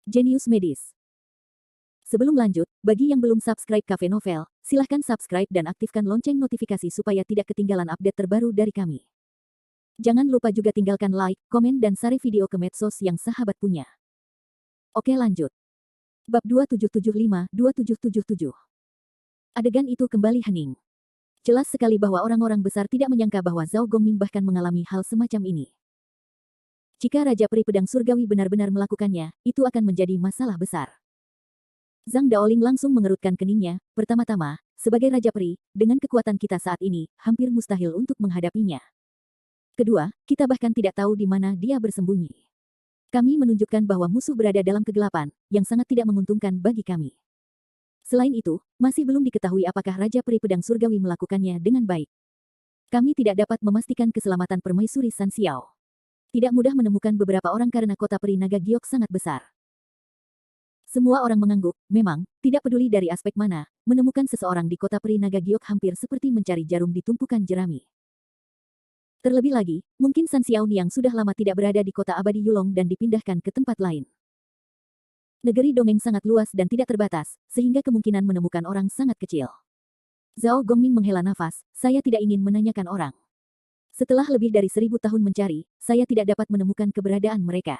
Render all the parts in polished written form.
Jenius Medis. Sebelum lanjut, bagi yang belum subscribe Cafe Novel, silahkan subscribe dan aktifkan lonceng notifikasi supaya tidak ketinggalan update terbaru dari kami. Jangan lupa juga tinggalkan like, komen dan share video ke medsos yang sahabat punya. Oke lanjut. Bab 2775-2777. Adegan itu kembali hening. Jelas sekali bahwa orang-orang besar tidak menyangka bahwa Zhao Gongming bahkan mengalami hal semacam ini. Jika Raja Peri Pedang Surgawi benar-benar melakukannya, itu akan menjadi masalah besar. Zhang Daoling langsung mengerutkan keningnya. Pertama-tama, sebagai Raja Peri, dengan kekuatan kita saat ini, hampir mustahil untuk menghadapinya. Kedua, kita bahkan tidak tahu di mana dia bersembunyi. Kami menunjukkan bahwa musuh berada dalam kegelapan, yang sangat tidak menguntungkan bagi kami. Selain itu, masih belum diketahui apakah Raja Peri Pedang Surgawi melakukannya dengan baik. Kami tidak dapat memastikan keselamatan Permaisuri San Xiao. Tidak mudah menemukan beberapa orang karena kota Peri Naga Giok sangat besar. Semua orang mengangguk, memang, tidak peduli dari aspek mana, menemukan seseorang di kota Peri Naga Giok hampir seperti mencari jarum di tumpukan jerami. Terlebih lagi, mungkin San Xiao Niang sudah lama tidak berada di kota abadi Yulong dan dipindahkan ke tempat lain. Negeri dongeng sangat luas dan tidak terbatas, sehingga kemungkinan menemukan orang sangat kecil. Zhao Gongming menghela nafas, saya tidak ingin menanyakan orang. Setelah lebih dari 1000 tahun mencari, saya tidak dapat menemukan keberadaan mereka.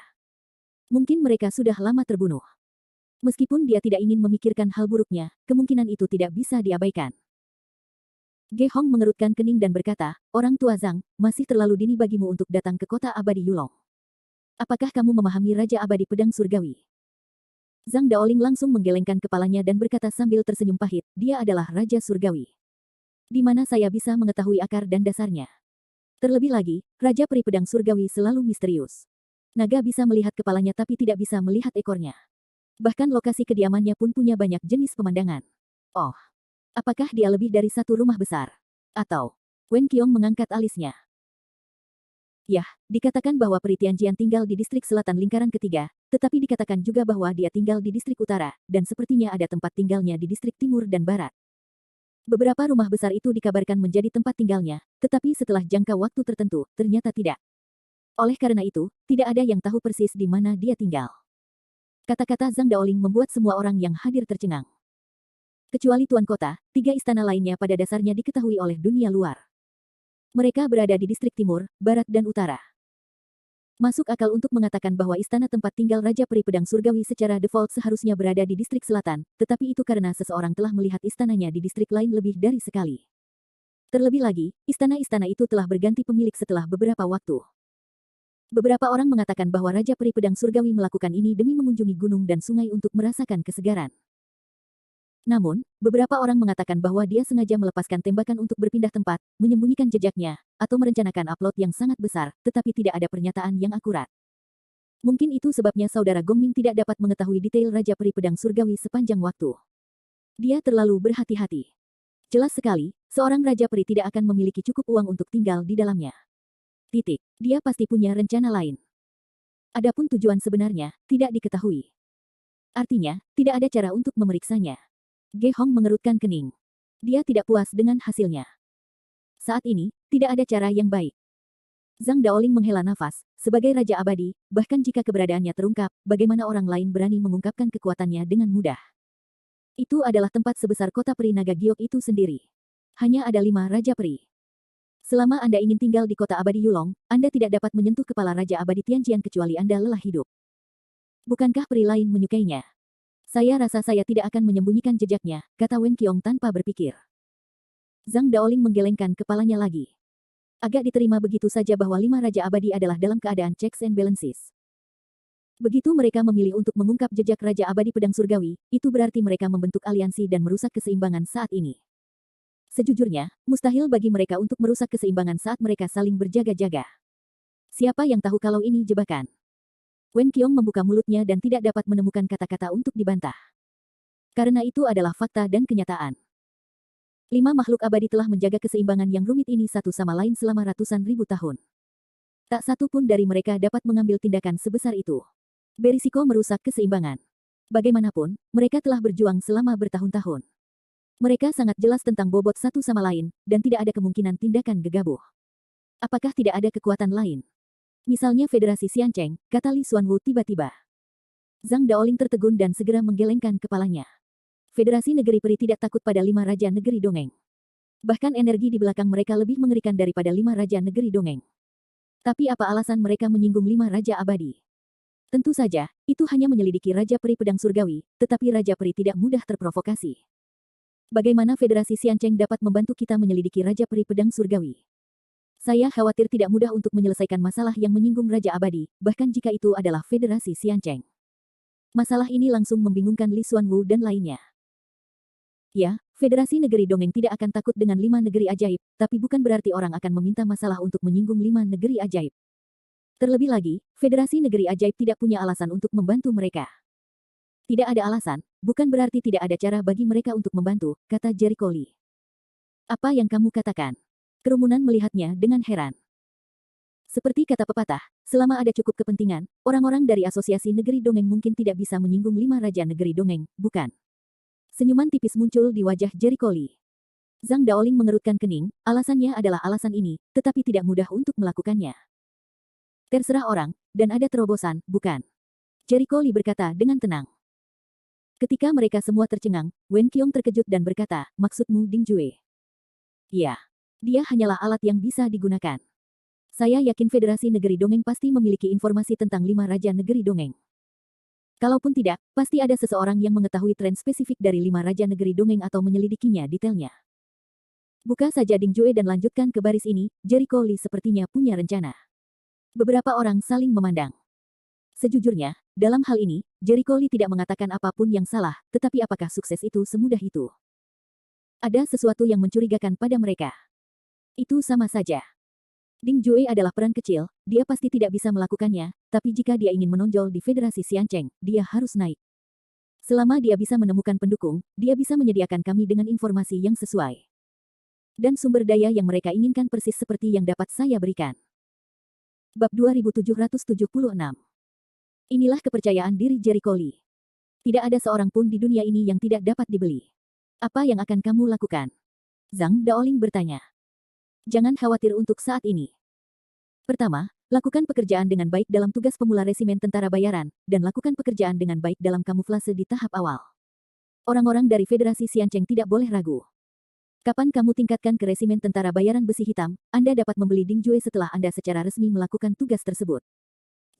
Mungkin mereka sudah lama terbunuh. Meskipun dia tidak ingin memikirkan hal buruknya, kemungkinan itu tidak bisa diabaikan. Ge Hong mengerutkan kening dan berkata, orang tua Zhang, masih terlalu dini bagimu untuk datang ke kota abadi Yulong. Apakah kamu memahami Raja Abadi Pedang Surgawi? Zhang Daoling langsung menggelengkan kepalanya dan berkata sambil tersenyum pahit, dia adalah Raja Surgawi. Di mana saya bisa mengetahui akar dan dasarnya? Terlebih lagi, Raja Peri Pedang Surgawi selalu misterius. Naga bisa melihat kepalanya tapi tidak bisa melihat ekornya. Bahkan lokasi kediamannya pun punya banyak jenis pemandangan. Oh, apakah dia lebih dari satu rumah besar? Atau, Wen Qiong mengangkat alisnya. Yah, dikatakan bahwa Peri Tianjian tinggal di distrik selatan lingkaran ketiga, tetapi dikatakan juga bahwa dia tinggal di distrik utara, dan sepertinya ada tempat tinggalnya di distrik timur dan barat. Beberapa rumah besar itu dikabarkan menjadi tempat tinggalnya, tetapi setelah jangka waktu tertentu, ternyata tidak. Oleh karena itu, tidak ada yang tahu persis di mana dia tinggal. Kata-kata Zhang Daoling membuat semua orang yang hadir tercengang. Kecuali Tuan Kota, 3 istana lainnya pada dasarnya diketahui oleh dunia luar. Mereka berada di distrik timur, barat dan utara. Masuk akal untuk mengatakan bahwa istana tempat tinggal Raja Peri Pedang Surgawi secara default seharusnya berada di distrik selatan, tetapi itu karena seseorang telah melihat istananya di distrik lain lebih dari sekali. Terlebih lagi, istana-istana itu telah berganti pemilik setelah beberapa waktu. Beberapa orang mengatakan bahwa Raja Peri Pedang Surgawi melakukan ini demi mengunjungi gunung dan sungai untuk merasakan kesegaran. Namun, beberapa orang mengatakan bahwa dia sengaja melepaskan tembakan untuk berpindah tempat, menyembunyikan jejaknya, atau merencanakan upload yang sangat besar, tetapi tidak ada pernyataan yang akurat. Mungkin itu sebabnya saudara Gongming tidak dapat mengetahui detail Raja Peri Pedang Surgawi sepanjang waktu. Dia terlalu berhati-hati. Jelas sekali, seorang Raja Peri tidak akan memiliki cukup uang untuk tinggal di dalamnya. Titik. Dia pasti punya rencana lain. Adapun tujuan sebenarnya, tidak diketahui. Artinya, tidak ada cara untuk memeriksanya. Ge Hong mengerutkan kening. Dia tidak puas dengan hasilnya. Saat ini, tidak ada cara yang baik. Zhang Daoling menghela nafas, sebagai Raja Abadi, bahkan jika keberadaannya terungkap, bagaimana orang lain berani mengungkapkan kekuatannya dengan mudah. Itu adalah tempat sebesar kota Peri Naga Giok itu sendiri. Hanya ada 5 Raja Peri. Selama Anda ingin tinggal di kota abadi Yulong, Anda tidak dapat menyentuh kepala Raja Abadi Tianjian kecuali Anda lelah hidup. Bukankah peri lain menyukainya? Saya rasa saya tidak akan menyembunyikan jejaknya, kata Wen Qiong tanpa berpikir. Zhang Daoling menggelengkan kepalanya lagi. Agak diterima begitu saja bahwa 5 Raja Abadi adalah dalam keadaan checks and balances. Begitu mereka memilih untuk mengungkap jejak Raja Abadi Pedang Surgawi, itu berarti mereka membentuk aliansi dan merusak keseimbangan saat ini. Sejujurnya, mustahil bagi mereka untuk merusak keseimbangan saat mereka saling berjaga-jaga. Siapa yang tahu kalau ini jebakan? Wen Qiong membuka mulutnya dan tidak dapat menemukan kata-kata untuk dibantah. Karena itu adalah fakta dan kenyataan. 5 makhluk abadi telah menjaga keseimbangan yang rumit ini satu sama lain selama ratusan ribu tahun. Tak satu pun dari mereka dapat mengambil tindakan sebesar itu. Berisiko merusak keseimbangan. Bagaimanapun, mereka telah berjuang selama bertahun-tahun. Mereka sangat jelas tentang bobot satu sama lain, dan tidak ada kemungkinan tindakan gegabah. Apakah tidak ada kekuatan lain? Misalnya Federasi Xiancheng, kata Li Xuanwu tiba-tiba. Zhang Daoling tertegun dan segera menggelengkan kepalanya. Federasi Negeri Peri tidak takut pada 5 Raja Negeri Dongeng. Bahkan energi di belakang mereka lebih mengerikan daripada 5 Raja Negeri Dongeng. Tapi apa alasan mereka menyinggung 5 Raja Abadi? Tentu saja, itu hanya menyelidiki Raja Peri Pedang Surgawi, tetapi Raja Peri tidak mudah terprovokasi. Bagaimana Federasi Xiancheng dapat membantu kita menyelidiki Raja Peri Pedang Surgawi? Saya khawatir tidak mudah untuk menyelesaikan masalah yang menyinggung Raja Abadi, bahkan jika itu adalah Federasi Xiancheng. Masalah ini langsung membingungkan Li Xuanwu dan lainnya. Ya, Federasi Negeri Dongeng tidak akan takut dengan 5 negeri ajaib, tapi bukan berarti orang akan meminta masalah untuk menyinggung 5 negeri ajaib. Terlebih lagi, Federasi Negeri Ajaib tidak punya alasan untuk membantu mereka. Tidak ada alasan, bukan berarti tidak ada cara bagi mereka untuk membantu, kata Jericho Lee. Apa yang kamu katakan? Kerumunan melihatnya dengan heran. Seperti kata pepatah, selama ada cukup kepentingan, orang-orang dari Asosiasi Negeri Dongeng mungkin tidak bisa menyinggung 5 Raja Negeri Dongeng, bukan? Senyuman tipis muncul di wajah Jericho Lee. Zhang Daoling mengerutkan kening, alasannya adalah alasan ini, tetapi tidak mudah untuk melakukannya. Terserah orang, dan ada terobosan, bukan? Jericho Lee berkata dengan tenang. Ketika mereka semua tercengang, Wen Qiong terkejut dan berkata, maksudmu Ding Jue? Ya, dia hanyalah alat yang bisa digunakan. Saya yakin Federasi Negeri Dongeng pasti memiliki informasi tentang 5 Raja Negeri Dongeng. Kalaupun tidak, pasti ada seseorang yang mengetahui tren spesifik dari 5 Raja Negeri Dongeng atau menyelidikinya detailnya. Buka saja Ding Jue dan lanjutkan ke baris ini, Jericho Lee sepertinya punya rencana. Beberapa orang saling memandang. Sejujurnya, dalam hal ini, Jericho Lee tidak mengatakan apapun yang salah, tetapi apakah sukses itu semudah itu? Ada sesuatu yang mencurigakan pada mereka. Itu sama saja. Ding Jue adalah peran kecil, dia pasti tidak bisa melakukannya, tapi jika dia ingin menonjol di Federasi Xiancheng, dia harus naik. Selama dia bisa menemukan pendukung, dia bisa menyediakan kami dengan informasi yang sesuai. Dan sumber daya yang mereka inginkan persis seperti yang dapat saya berikan. Bab 2776. Inilah kepercayaan diri Jericho Lee. Tidak ada seorang pun di dunia ini yang tidak dapat dibeli. Apa yang akan kamu lakukan? Zhang Daoling bertanya. Jangan khawatir untuk saat ini. Pertama, lakukan pekerjaan dengan baik dalam tugas pemula resimen tentara bayaran, dan lakukan pekerjaan dengan baik dalam kamuflase di tahap awal. Orang-orang dari Federasi Xiancheng tidak boleh ragu. Kapan kamu tingkatkan ke resimen tentara bayaran besi hitam, Anda dapat membeli Ding Jue setelah Anda secara resmi melakukan tugas tersebut.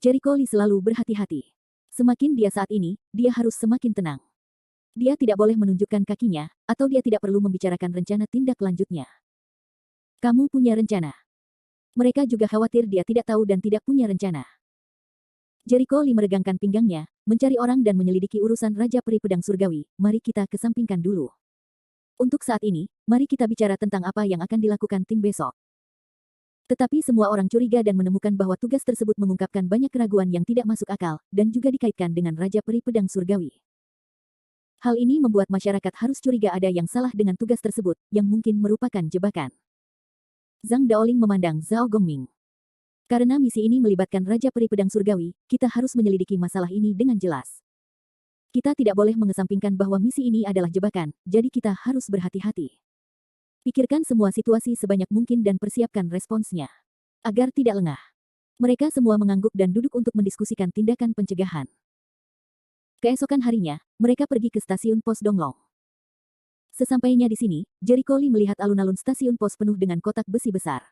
Jericho Lee selalu berhati-hati. Semakin dia saat ini, dia harus semakin tenang. Dia tidak boleh menunjukkan kakinya, atau dia tidak perlu membicarakan rencana tindak lanjutnya. Kamu punya rencana. Mereka juga khawatir dia tidak tahu dan tidak punya rencana. Jericho Lee meregangkan pinggangnya, mencari orang dan menyelidiki urusan Raja Peri Pedang Surgawi, mari kita kesampingkan dulu. Untuk saat ini, mari kita bicara tentang apa yang akan dilakukan tim besok. Tetapi semua orang curiga dan menemukan bahwa tugas tersebut mengungkapkan banyak keraguan yang tidak masuk akal, dan juga dikaitkan dengan Raja Peri Pedang Surgawi. Hal ini membuat masyarakat harus curiga ada yang salah dengan tugas tersebut, yang mungkin merupakan jebakan. Zhang Daoling memandang Zhao Gongming. Karena misi ini melibatkan Raja Peri Pedang Surgawi, kita harus menyelidiki masalah ini dengan jelas. Kita tidak boleh mengesampingkan bahwa misi ini adalah jebakan, jadi kita harus berhati-hati. Pikirkan semua situasi sebanyak mungkin dan persiapkan responsnya. Agar tidak lengah. Mereka semua mengangguk dan duduk untuk mendiskusikan tindakan pencegahan. Keesokan harinya, mereka pergi ke stasiun pos Donglong. Sesampainya di sini, Jericho Lee melihat alun-alun stasiun pos penuh dengan kotak besi besar.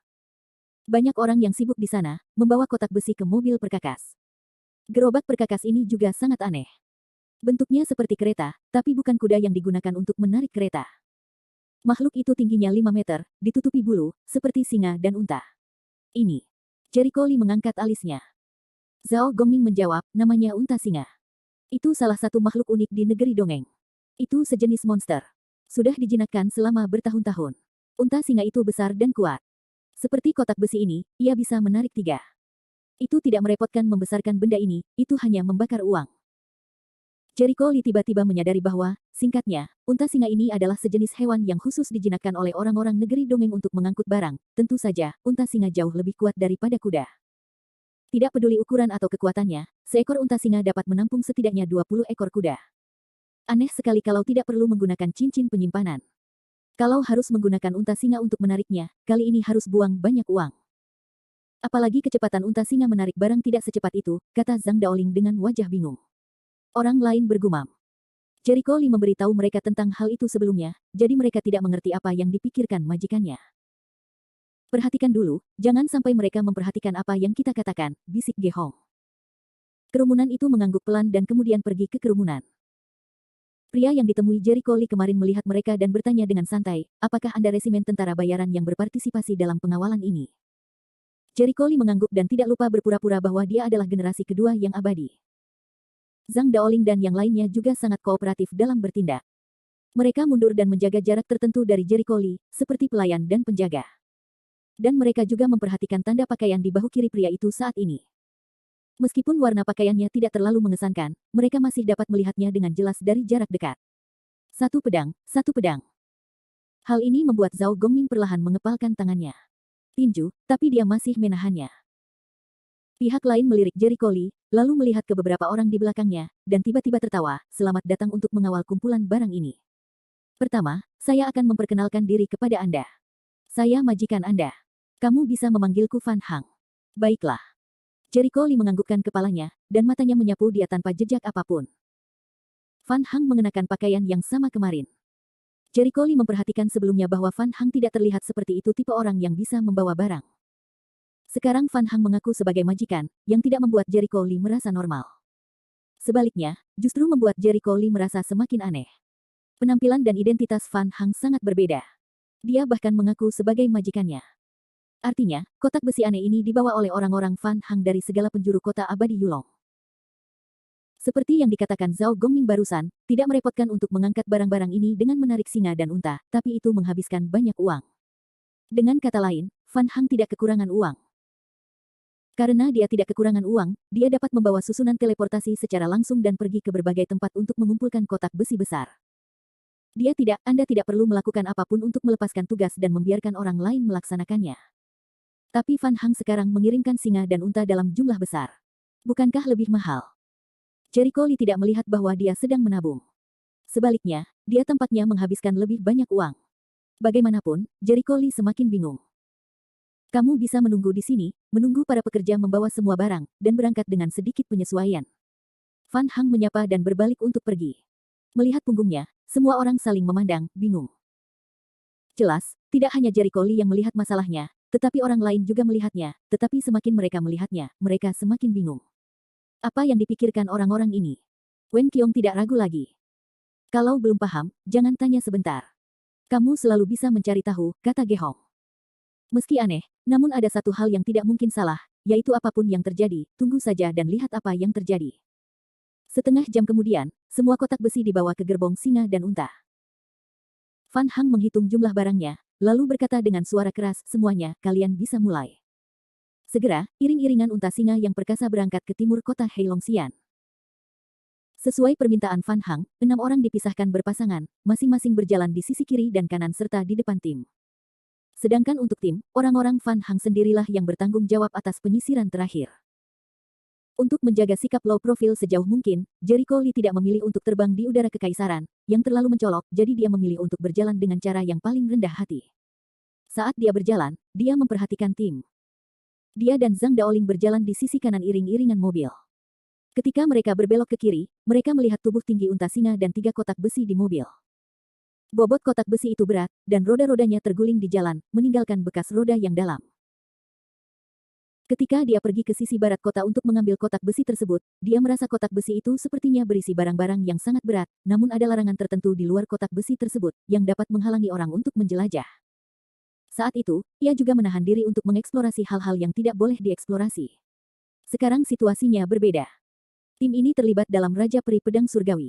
Banyak orang yang sibuk di sana, membawa kotak besi ke mobil perkakas. Gerobak perkakas ini juga sangat aneh. Bentuknya seperti kereta, tapi bukan kuda yang digunakan untuk menarik kereta. Makhluk itu tingginya 5 meter, ditutupi bulu, seperti singa dan unta. Ini. Jericho Lee mengangkat alisnya. Zhao Gongming menjawab, namanya unta singa. Itu salah satu makhluk unik di negeri dongeng. Itu sejenis monster. Sudah dijinakkan selama bertahun-tahun. Unta singa itu besar dan kuat. Seperti kotak besi ini, ia bisa menarik 3. Itu tidak merepotkan membesarkan benda ini, itu hanya membakar uang. Jericho Lee tiba-tiba menyadari bahwa, singkatnya, unta singa ini adalah sejenis hewan yang khusus dijinakkan oleh orang-orang negeri dongeng untuk mengangkut barang. Tentu saja, unta singa jauh lebih kuat daripada kuda. Tidak peduli ukuran atau kekuatannya, seekor unta singa dapat menampung setidaknya 20 ekor kuda. Aneh sekali kalau tidak perlu menggunakan cincin penyimpanan. Kalau harus menggunakan unta singa untuk menariknya, kali ini harus buang banyak uang. Apalagi kecepatan unta singa menarik barang tidak secepat itu, kata Zhang Daoling dengan wajah bingung. Orang lain bergumam. Jericho Lee memberitahu mereka tentang hal itu sebelumnya, jadi mereka tidak mengerti apa yang dipikirkan majikannya. Perhatikan dulu, jangan sampai mereka memperhatikan apa yang kita katakan, bisik Ge Hong. Kerumunan itu mengangguk pelan dan kemudian pergi ke kerumunan. Pria yang ditemui Jericho Lee kemarin melihat mereka dan bertanya dengan santai, apakah Anda resimen tentara bayaran yang berpartisipasi dalam pengawalan ini? Jericho Lee mengangguk dan tidak lupa berpura-pura bahwa dia adalah generasi kedua yang abadi. Zhang Daoling dan yang lainnya juga sangat kooperatif dalam bertindak. Mereka mundur dan menjaga jarak tertentu dari Jericho Lee, seperti pelayan dan penjaga. Dan mereka juga memperhatikan tanda pakaian di bahu kiri pria itu saat ini. Meskipun warna pakaiannya tidak terlalu mengesankan, mereka masih dapat melihatnya dengan jelas dari jarak dekat. Satu pedang, satu pedang. Hal ini membuat Zhao Gongming perlahan mengepalkan tangannya. Tinju, tapi dia masih menahannya. Pihak lain melirik Jericho Lee, lalu melihat ke beberapa orang di belakangnya, dan tiba-tiba tertawa, selamat datang untuk mengawal kumpulan barang ini. Pertama, saya akan memperkenalkan diri kepada Anda. Saya majikan Anda. Kamu bisa memanggilku Fan Hang. Baiklah. Jericho Lee menganggukkan kepalanya, dan matanya menyapu dia tanpa jejak apapun. Fan Hang mengenakan pakaian yang sama kemarin. Jericho Lee memperhatikan sebelumnya bahwa Fan Hang tidak terlihat seperti itu tipe orang yang bisa membawa barang. Sekarang Fan Hang mengaku sebagai majikan, yang tidak membuat Jericho Lee merasa normal. Sebaliknya, justru membuat Jericho Lee merasa semakin aneh. Penampilan dan identitas Fan Hang sangat berbeda. Dia bahkan mengaku sebagai majikannya. Artinya, kotak besi aneh ini dibawa oleh orang-orang Fan Hang dari segala penjuru kota abadi Yulong. Seperti yang dikatakan Zhao Gongming barusan, tidak merepotkan untuk mengangkat barang-barang ini dengan menarik singa dan unta, tapi itu menghabiskan banyak uang. Dengan kata lain, Fan Hang tidak kekurangan uang. Karena dia tidak kekurangan uang, dia dapat membawa susunan teleportasi secara langsung dan pergi ke berbagai tempat untuk mengumpulkan kotak besi besar. Anda tidak perlu melakukan apapun untuk melepaskan tugas dan membiarkan orang lain melaksanakannya. Tapi Fan Hang sekarang mengirimkan singa dan unta dalam jumlah besar. Bukankah lebih mahal? Jericho Lee tidak melihat bahwa dia sedang menabung. Sebaliknya, dia tampaknya menghabiskan lebih banyak uang. Bagaimanapun, Jericho Lee semakin bingung. Kamu bisa menunggu di sini, menunggu para pekerja membawa semua barang, dan berangkat dengan sedikit penyesuaian. Fan Hang menyapa dan berbalik untuk pergi. Melihat punggungnya, semua orang saling memandang, bingung. Jelas, tidak hanya Jericho Lee yang melihat masalahnya, tetapi orang lain juga melihatnya, tetapi semakin mereka melihatnya, mereka semakin bingung. Apa yang dipikirkan orang-orang ini? Wen Qiong tidak ragu lagi. Kalau belum paham, jangan tanya sebentar. Kamu selalu bisa mencari tahu, kata Ge Hong. Meski aneh, namun ada satu hal yang tidak mungkin salah, yaitu apapun yang terjadi, tunggu saja dan lihat apa yang terjadi. Setengah jam kemudian, semua kotak besi dibawa ke gerbong singa dan unta. Fan Hang menghitung jumlah barangnya, lalu berkata dengan suara keras, semuanya, kalian bisa mulai. Segera, iring-iringan unta singa yang perkasa berangkat ke timur kota Heilongxian. Sesuai permintaan Fan Hang, 6 orang dipisahkan berpasangan, masing-masing berjalan di sisi kiri dan kanan serta di depan tim. Sedangkan untuk tim, orang-orang Fan Hang sendirilah yang bertanggung jawab atas penyisiran terakhir. Untuk menjaga sikap low profile sejauh mungkin, Jericho Lee tidak memilih untuk terbang di udara kekaisaran, yang terlalu mencolok, jadi dia memilih untuk berjalan dengan cara yang paling rendah hati. Saat dia berjalan, dia memperhatikan tim. Dia dan Zhang Daoling berjalan di sisi kanan iring-iringan mobil. Ketika mereka berbelok ke kiri, mereka melihat tubuh tinggi unta singa dan 3 kotak besi di mobil. Bobot kotak besi itu berat, dan roda-rodanya terguling di jalan, meninggalkan bekas roda yang dalam. Ketika dia pergi ke sisi barat kota untuk mengambil kotak besi tersebut, dia merasa kotak besi itu sepertinya berisi barang-barang yang sangat berat, namun ada larangan tertentu di luar kotak besi tersebut, yang dapat menghalangi orang untuk menjelajah. Saat itu, ia juga menahan diri untuk mengeksplorasi hal-hal yang tidak boleh dieksplorasi. Sekarang situasinya berbeda. Tim ini terlibat dalam Raja Peri Pedang Surgawi.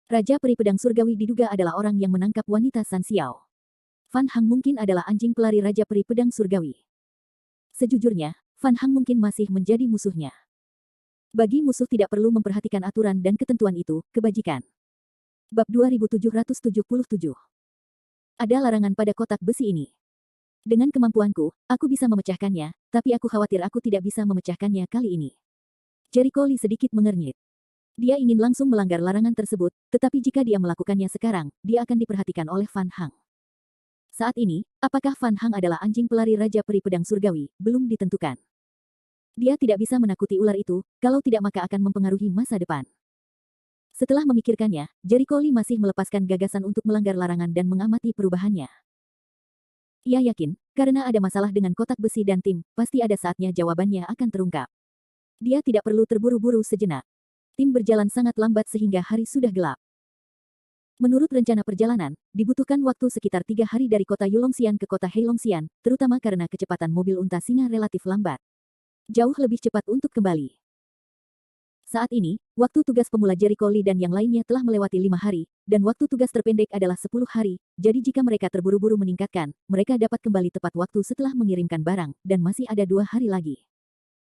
Raja Peri Pedang Surgawi diduga adalah orang yang menangkap wanita San Xiao. Fan Hang mungkin adalah anjing pelari Raja Peri Pedang Surgawi. Sejujurnya, Fan Hang mungkin masih menjadi musuhnya. Bagi musuh tidak perlu memperhatikan aturan dan ketentuan itu, kebajikan. Bab 2777. Ada larangan pada kotak besi ini. Dengan kemampuanku, aku bisa memecahkannya, tapi aku khawatir aku tidak bisa memecahkannya kali ini. Jericho Lee sedikit mengernyit. Dia ingin langsung melanggar larangan tersebut, tetapi jika dia melakukannya sekarang, dia akan diperhatikan oleh Fan Hang. Saat ini, apakah Fan Hang adalah anjing pelari Raja Peri Pedang Surgawi, belum ditentukan. Dia tidak bisa menakuti ular itu, kalau tidak maka akan mempengaruhi masa depan. Setelah memikirkannya, Jericho Lee masih melepaskan gagasan untuk melanggar larangan dan mengamati perubahannya. Ia yakin, karena ada masalah dengan kotak besi dan tim, pasti ada saatnya jawabannya akan terungkap. Dia tidak perlu terburu-buru sejenak. Tim berjalan sangat lambat sehingga hari sudah gelap. Menurut rencana perjalanan, dibutuhkan waktu sekitar 3 hari dari kota Yulongxian ke kota Heilongxian, terutama karena kecepatan mobil unta singa relatif lambat. Jauh lebih cepat untuk kembali. Saat ini, waktu tugas pemula Jericho Lee dan yang lainnya telah melewati 5 hari, dan waktu tugas terpendek adalah 10 hari, jadi jika mereka terburu-buru meningkatkan, mereka dapat kembali tepat waktu setelah mengirimkan barang, dan masih ada 2 hari lagi.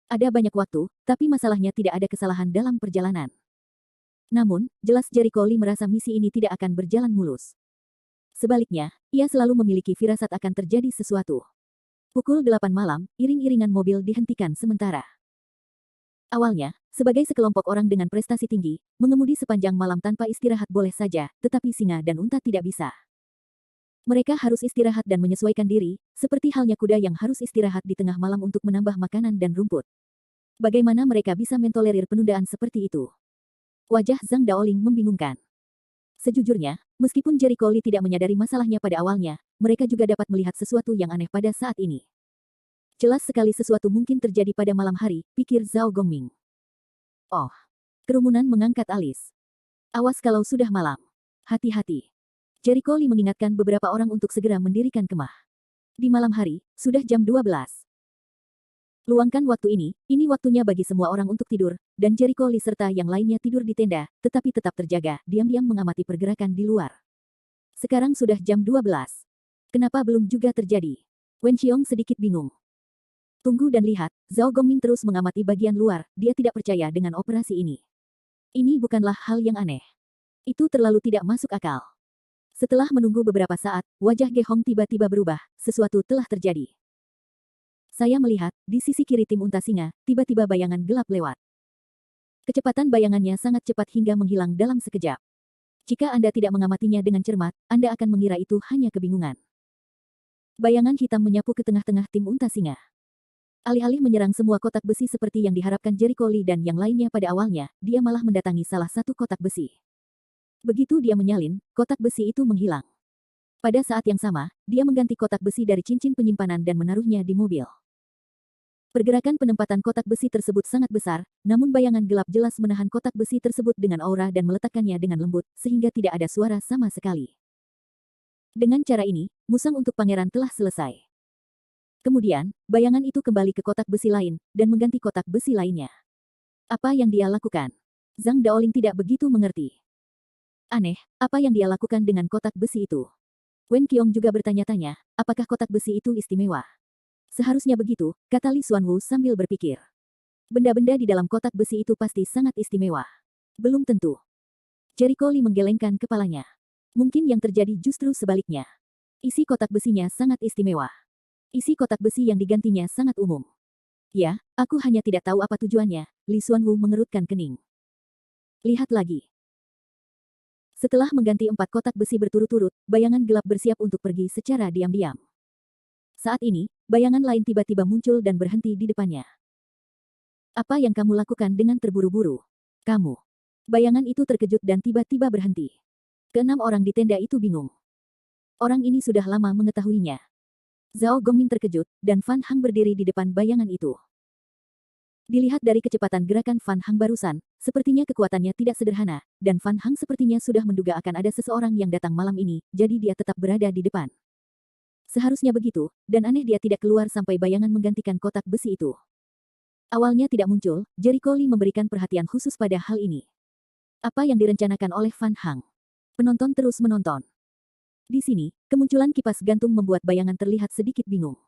Ada banyak waktu, tapi masalahnya tidak ada kesalahan dalam perjalanan. Namun, jelas Jericho Lee merasa misi ini tidak akan berjalan mulus. Sebaliknya, ia selalu memiliki firasat akan terjadi sesuatu. Pukul 8 malam, iring-iringan mobil dihentikan sementara. Awalnya, sebagai sekelompok orang dengan prestasi tinggi, mengemudi sepanjang malam tanpa istirahat boleh saja, tetapi singa dan unta tidak bisa. Mereka harus istirahat dan menyesuaikan diri, seperti halnya kuda yang harus istirahat di tengah malam untuk menambah makanan dan rumput. Bagaimana mereka bisa mentolerir penundaan seperti itu? Wajah Zhang Daoling membingungkan. Sejujurnya, meskipun Jericho Lee tidak menyadari masalahnya pada awalnya, mereka juga dapat melihat sesuatu yang aneh pada saat ini. Jelas sekali sesuatu mungkin terjadi pada malam hari, pikir Zhao Gongming. Oh. Kerumunan mengangkat alis. Awas kalau sudah malam. Hati-hati. Jericho Lee mengingatkan beberapa orang untuk segera mendirikan kemah. Di malam hari, sudah jam 12. Luangkan waktu ini waktunya bagi semua orang untuk tidur, dan Jericho Lee serta yang lainnya tidur di tenda, tetapi tetap terjaga, diam-diam mengamati pergerakan di luar. Sekarang sudah jam 12. Kenapa belum juga terjadi? Wen Xiong sedikit bingung. Tunggu dan lihat, Zhao Gongming terus mengamati bagian luar, dia tidak percaya dengan operasi ini. Ini bukanlah hal yang aneh. Itu terlalu tidak masuk akal. Setelah menunggu beberapa saat, wajah Ge Hong tiba-tiba berubah, sesuatu telah terjadi. Saya melihat, di sisi kiri tim unta singa, tiba-tiba bayangan gelap lewat. Kecepatan bayangannya sangat cepat hingga menghilang dalam sekejap. Jika Anda tidak mengamatinya dengan cermat, Anda akan mengira itu hanya kebingungan. Bayangan hitam menyapu ke tengah-tengah tim unta singa. Alih-alih menyerang semua kotak besi seperti yang diharapkan Jericho Lee dan yang lainnya pada awalnya, dia malah mendatangi salah satu kotak besi. Begitu dia menyalin, kotak besi itu menghilang. Pada saat yang sama, dia mengganti kotak besi dari cincin penyimpanan dan menaruhnya di mobil. Pergerakan penempatan kotak besi tersebut sangat besar, namun bayangan gelap jelas menahan kotak besi tersebut dengan aura dan meletakkannya dengan lembut, sehingga tidak ada suara sama sekali. Dengan cara ini, musang untuk pangeran telah selesai. Kemudian, bayangan itu kembali ke kotak besi lain, dan mengganti kotak besi lainnya. Apa yang dia lakukan? Zhang Daoling tidak begitu mengerti. Aneh, apa yang dia lakukan dengan kotak besi itu? Wen Qiong juga bertanya-tanya, apakah kotak besi itu istimewa? Seharusnya begitu, kata Li Xuanwu sambil berpikir. Benda-benda di dalam kotak besi itu pasti sangat istimewa. Belum tentu. Jericho Lee menggelengkan kepalanya. Mungkin yang terjadi justru sebaliknya. Isi kotak besinya sangat istimewa. Isi kotak besi yang digantinya sangat umum. Ya, aku hanya tidak tahu apa tujuannya, Li Xuanwu mengerutkan kening. Lihat lagi. Setelah mengganti 4 kotak besi berturut-turut, bayangan gelap bersiap untuk pergi secara diam-diam. Saat ini, bayangan lain tiba-tiba muncul dan berhenti di depannya. Apa yang kamu lakukan dengan terburu-buru? Kamu. Bayangan itu terkejut dan tiba-tiba berhenti. Keenam orang di tenda itu bingung. Orang ini sudah lama mengetahuinya. Zhao Gongming terkejut, dan Fan Hang berdiri di depan bayangan itu. Dilihat dari kecepatan gerakan Fan Hang barusan, sepertinya kekuatannya tidak sederhana, dan Fan Hang sepertinya sudah menduga akan ada seseorang yang datang malam ini, jadi dia tetap berada di depan. Seharusnya begitu, dan aneh dia tidak keluar sampai bayangan menggantikan kotak besi itu. Awalnya tidak muncul, Jericho Lee memberikan perhatian khusus pada hal ini. Apa yang direncanakan oleh Fan Hang? Penonton terus menonton. Di sini, kemunculan kipas gantung membuat bayangan terlihat sedikit bingung.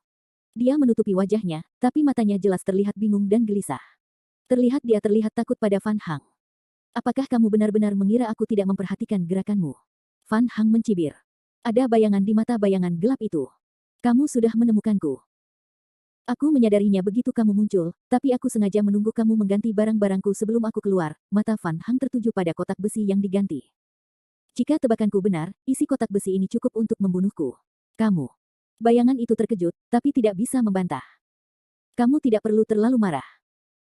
Dia menutupi wajahnya, tapi matanya jelas terlihat bingung dan gelisah. Terlihat dia terlihat takut pada Fan Hang. Apakah kamu benar-benar mengira aku tidak memperhatikan gerakanmu? Fan Hang mencibir. Ada bayangan di mata bayangan gelap itu. Kamu sudah menemukanku. Aku menyadarinya begitu kamu muncul, tapi aku sengaja menunggu kamu mengganti barang-barangku sebelum aku keluar. Mata Fan Hang tertuju pada kotak besi yang diganti. Jika tebakanku benar, isi kotak besi ini cukup untuk membunuhku. Kamu. Bayangan itu terkejut, tapi tidak bisa membantah. Kamu tidak perlu terlalu marah.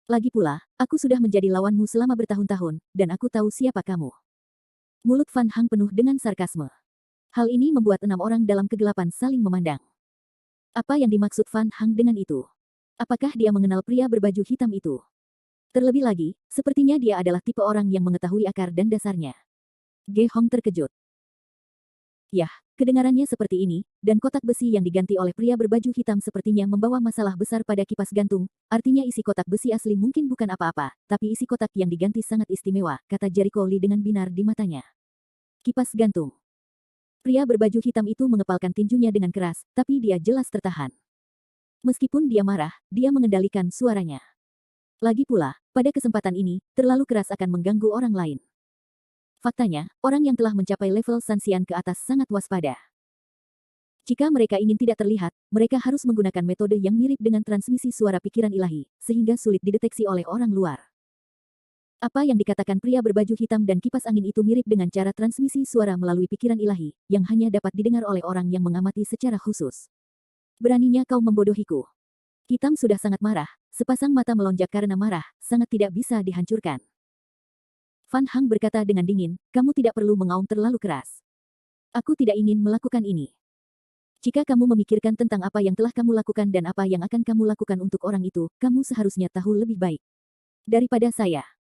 Lagi pula, aku sudah menjadi lawanmu selama bertahun-tahun, dan aku tahu siapa kamu. Mulut Fan Hang penuh dengan sarkasme. Hal ini membuat 6 orang dalam kegelapan saling memandang. Apa yang dimaksud Fan Hang dengan itu? Apakah dia mengenal pria berbaju hitam itu? Terlebih lagi, sepertinya dia adalah tipe orang yang mengetahui akar dan dasarnya. Ge Hong terkejut. Yah, kedengarannya seperti ini, dan kotak besi yang diganti oleh pria berbaju hitam sepertinya membawa masalah besar pada kipas gantung, artinya isi kotak besi asli mungkin bukan apa-apa, tapi isi kotak yang diganti sangat istimewa, kata Jericho Lee dengan binar di matanya. Kipas gantung. Pria berbaju hitam itu mengepalkan tinjunya dengan keras, tapi dia jelas tertahan. Meskipun dia marah, dia mengendalikan suaranya. Lagi pula, pada kesempatan ini, terlalu keras akan mengganggu orang lain. Faktanya, orang yang telah mencapai level Sanxian ke atas sangat waspada. Jika mereka ingin tidak terlihat, mereka harus menggunakan metode yang mirip dengan transmisi suara pikiran ilahi, sehingga sulit dideteksi oleh orang luar. Apa yang dikatakan pria berbaju hitam dan kipas angin itu mirip dengan cara transmisi suara melalui pikiran ilahi, yang hanya dapat didengar oleh orang yang mengamati secara khusus. Beraninya kau membodohiku. Hitam sudah sangat marah, sepasang mata melonjak karena marah, sangat tidak bisa dihancurkan. Fan Hang berkata dengan dingin, kamu tidak perlu mengaum terlalu keras. Aku tidak ingin melakukan ini. Jika kamu memikirkan tentang apa yang telah kamu lakukan dan apa yang akan kamu lakukan untuk orang itu, kamu seharusnya tahu lebih baik daripada saya.